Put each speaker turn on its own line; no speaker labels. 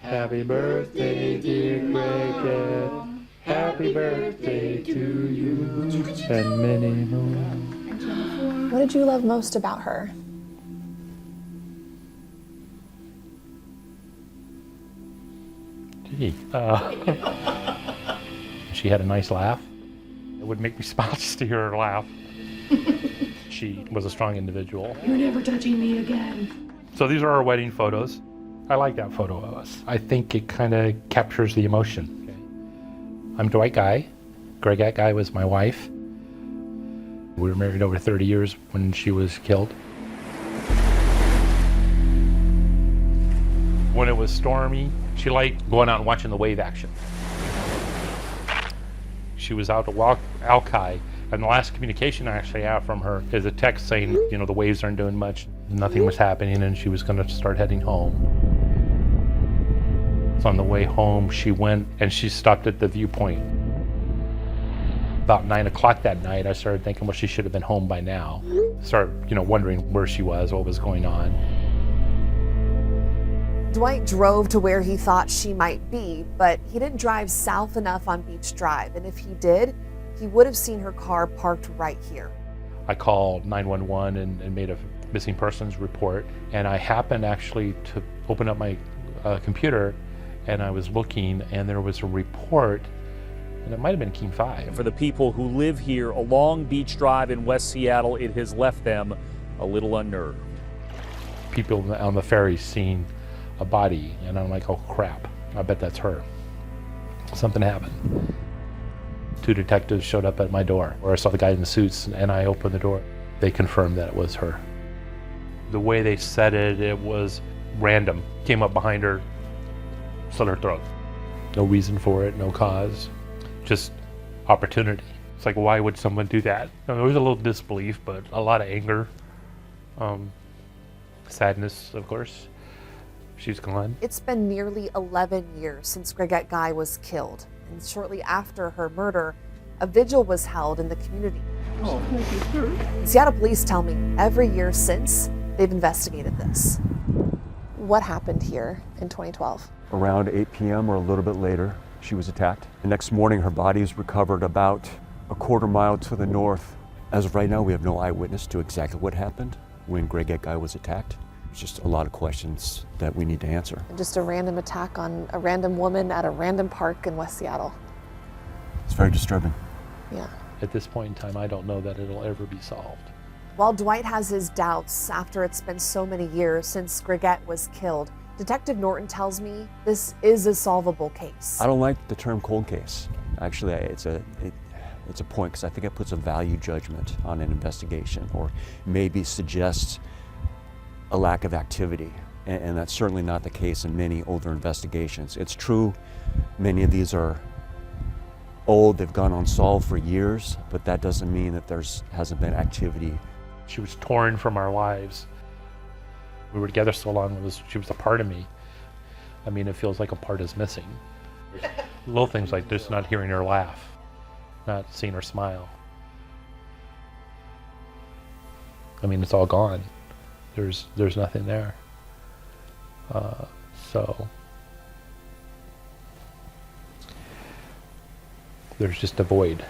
Happy birthday, dear Gregette. Happy birthday to you. And many more.
What did you love most about her?
Gee, she had a nice laugh. It would make me smile just to hear her laugh. She was a strong individual.
You're never touching me again.
So these are our wedding photos. I like that photo of us. I think it kind of captures the emotion. Okay. I'm Dwight Guy. Gregette Guy was my wife. We were married over 30 years when she was killed. When it was stormy, she liked going out and watching the wave action. She was out to walk Alki, and the last communication I actually have from her is a text saying, you know, the waves aren't doing much, nothing was happening, and she was going to start heading home. So on the way home, she went and she stopped at the viewpoint. About 9 o'clock that night, I started thinking, well, she should have been home by now. Started, wondering where she was, what was going on.
Dwight drove to where he thought she might be, but he didn't drive south enough on Beach Drive, and if he did, he would have seen her car parked right here.
I called 911 and made a missing persons report, and I happened actually to open up my computer, and I was looking, and there was a report, and it might have been King 5.
For the people who live here along Beach Drive in West Seattle, it has left them a little unnerved.
People on the ferry seeing a body, and I'm like, oh crap, I bet that's her. Something happened. 2 detectives showed up at my door, where I saw the guy in the suits, and I opened the door. They confirmed that it was her. The way they said it, it was random. Came up behind her, slit her throat. No reason for it, no cause, just opportunity. It's like, why would someone do that? There was a little disbelief, but a lot of anger, sadness, of course. She's gone.
It's been nearly 11 years since Gregette Guy was killed, and shortly after her murder, a vigil was held in the community.
Oh, thank you, sir.
Seattle police tell me every year since, they've investigated this.
What happened here in 2012?
Around 8 p.m. or a little bit later, she was attacked. The next morning, her body is recovered about a quarter mile to the north. As of right now, we have no eyewitness to exactly what happened when Gregette Guy was attacked. It's just a lot of questions that we need to answer.
Just a random attack on a random woman at a random park in West Seattle.
It's very disturbing.
Yeah.
At this point in time, I don't know that it'll ever be solved.
While Dwight has his doubts after it's been so many years since Gregette was killed, Detective Norton tells me this is a solvable case.
I don't like the term cold case. Actually, it's a point, because I think it puts a value judgment on an investigation, or maybe suggests a lack of activity, and that's certainly not the case in many older investigations. It's true, many of these are old, they've gone unsolved for years, but that doesn't mean that hasn't been activity.
She was torn from our lives. We were together so long, she was a part of me. I mean, it feels like a part is missing. Little things like this, not hearing her laugh, not seeing her smile. I mean, it's all gone. There's nothing there. So there's just a void.